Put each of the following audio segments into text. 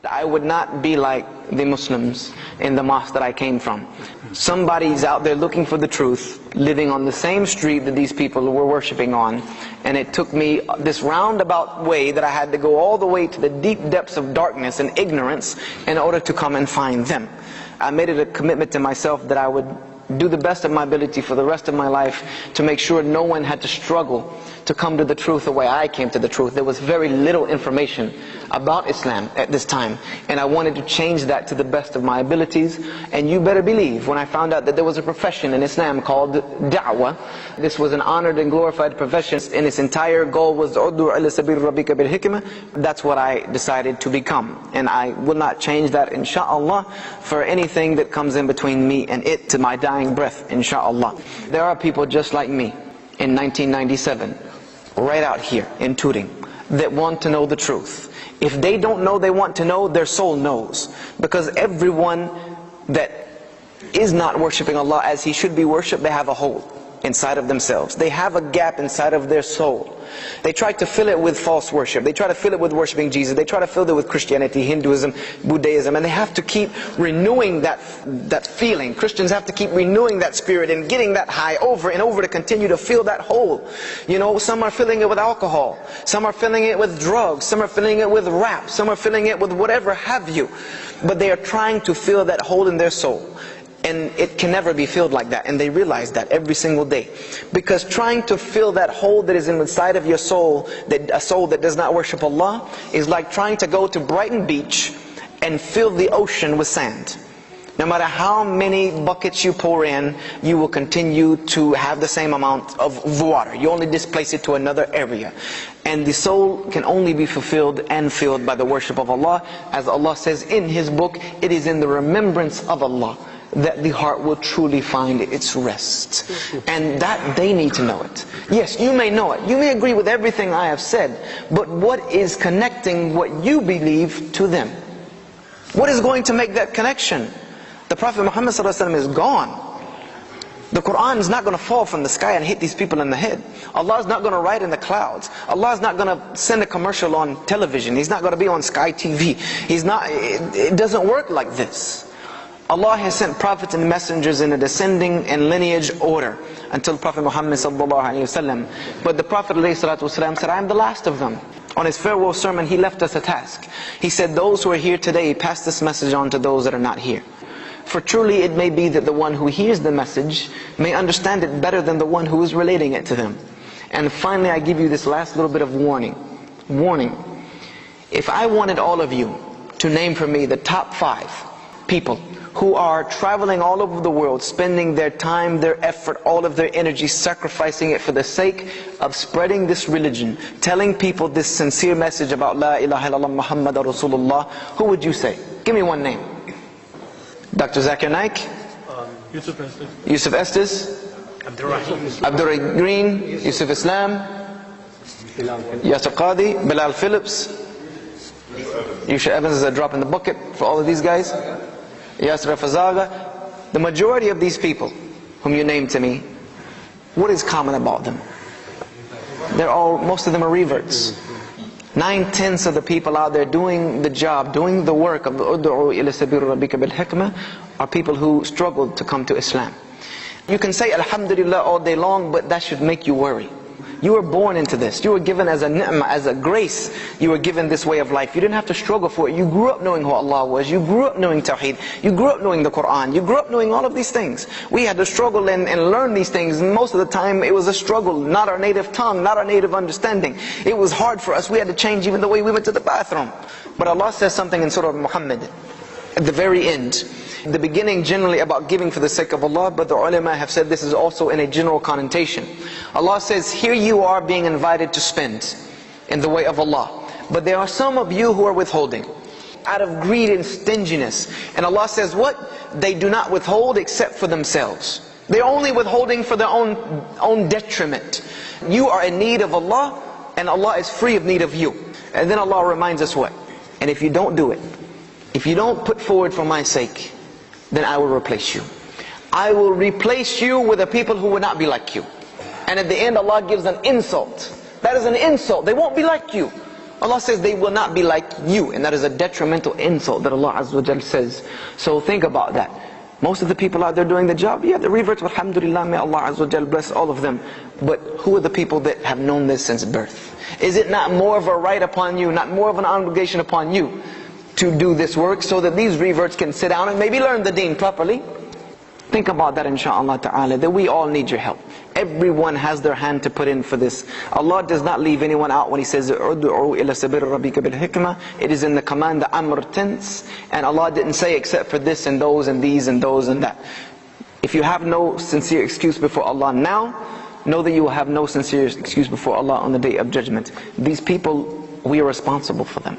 I would not be like the Muslims in the mosque that I came from. Somebody's out there looking for the truth, living on the same street that these people were worshiping on, and it took me this roundabout way that I had to go all the way to the deep depths of darkness and ignorance in order to come and find them. I made it a commitment to myself that I would do the best of my ability for the rest of my life to make sure no one had to struggle to come to the truth the way I came to the truth. There was very little information about Islam at this time, and I wanted to change that to the best of my abilities. And you better believe, when I found out that there was a profession in Islam called da'wah, this was an honored and glorified profession, and its entire goal was ud'u ila sabil rabbika bil hikmah. That's what I decided to become, and I will not change that, inshallah, for anything that comes in between me and it to my dying breath, inshallah. There are people just like me in 1997, right out here in Tooting, that want to know the truth. If they don't know they want to know, their soul knows. Because everyone that is not worshipping Allah as He should be worshipped, they have a hole inside of themselves. They have a gap inside of their soul. They try to fill it with false worship. They try to fill it with worshipping Jesus. They try to fill it with Christianity, Hinduism, Buddhism, and they have to keep renewing that feeling. Christians have to keep renewing that spirit and getting that high over and over to continue to fill that hole. You know, some are filling it with alcohol, some are filling it with drugs, some are filling it with rap, some are filling it with whatever have you. But they are trying to fill that hole in their soul. And it can never be filled like that, and they realize that every single day. Because trying to fill that hole that is inside of your soul, a soul that does not worship Allah, is like trying to go to Brighton Beach and fill the ocean with sand. No matter how many buckets you pour in, you will continue to have the same amount of water. You only displace it to another area. And the soul can only be fulfilled and filled by the worship of Allah. As Allah says in His book, it is in the remembrance of Allah that the heart will truly find its rest. And that they need to know it. Yes, you may know it. You may agree with everything I have said. But what is connecting what you believe to them? What is going to make that connection? The Prophet Muhammad ﷺ is gone. The Quran is not going to fall from the sky and hit these people in the head. Allah is not going to ride in the clouds. Allah is not going to send a commercial on television. He's not going to be on Sky TV. It doesn't work like this. Allah has sent prophets and messengers in a descending and lineage order until Prophet Muhammad ﷺ. But the Prophet ﷺ said, I am the last of them. On his farewell sermon, he left us a task. He said, those who are here today, pass this message on to those that are not here. For truly it may be that the one who hears the message may understand it better than the one who is relating it to them. And finally, I give you this last little bit of warning. Warning. If I wanted all of you to name for me the top 5 people who are traveling all over the world, spending their time, their effort, all of their energy, sacrificing it for the sake of spreading this religion, telling people this sincere message about La ilaha illallah Muhammadur Rasulullah, who would you say? Give me one name. Dr. Zakir Naik? Yusuf Estes. Yusuf Estes? Abdurrahim Green? Yusuf Islam? Yasir Qadi? Bilal Phillips? Yushua Evans is a drop in the bucket for all of these guys? Yasir Fazaga. The majority of these people whom you named to me, what is common about them? Most of them are reverts. 9/10 of the people out there doing the job, doing the work of ud'u ila sabil rabbika bil hikmah are people who struggled to come to Islam. You can say alhamdulillah all day long, but that should make you worry. You were born into this. You were given as a ni'mah, as a grace. You were given this way of life. You didn't have to struggle for it. You grew up knowing who Allah was. You grew up knowing Tawheed. You grew up knowing the Quran. You grew up knowing all of these things. We had to struggle and learn these things. And most of the time it was a struggle, not our native tongue, not our native understanding. It was hard for us. We had to change even the way we went to the bathroom. But Allah says something in Surah Muhammad at the very end. The beginning generally about giving for the sake of Allah, but the ulama have said this is also in a general connotation. Allah says, here you are being invited to spend in the way of Allah. But there are some of you who are withholding out of greed and stinginess. And Allah says what? They do not withhold except for themselves. They're only withholding for their own detriment. You are in need of Allah, and Allah is free of need of you. And then Allah reminds us what? And if you don't do it, if you don't put forward for my sake, then I will replace you. I will replace you with a people who will not be like you. And at the end Allah gives an insult. That is an insult. They won't be like you. Allah says they will not be like you, and that is a detrimental insult that Allah Azza wa Jal says. So think about that. Most of the people out there doing the job, yeah, the reverts, alhamdulillah, may Allah Azza wa Jal bless all of them. But who are the people that have known this since birth? Is it not more of a right upon you, not more of an obligation upon you to do this work so that these reverts can sit down and maybe learn the deen properly? Think about that, inshaAllah ta'ala, that we all need your help. Everyone has their hand to put in for this. Allah does not leave anyone out when He says, "Ud'u ila sabir rabbika bil hikmah." It is in the command, the amr tense, and Allah didn't say except for this and those and these and those and that. If you have no sincere excuse before Allah now, know that you will have no sincere excuse before Allah on the day of judgment. These people, we are responsible for them.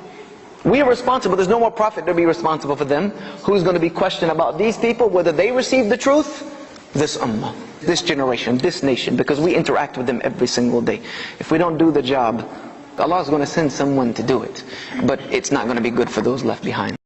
We are responsible. There's no more prophet to be responsible for them. Who's going to be questioned about these people, whether they receive the truth? This ummah, this generation, this nation, because we interact with them every single day. If we don't do the job, Allah is going to send someone to do it, but it's not going to be good for those left behind.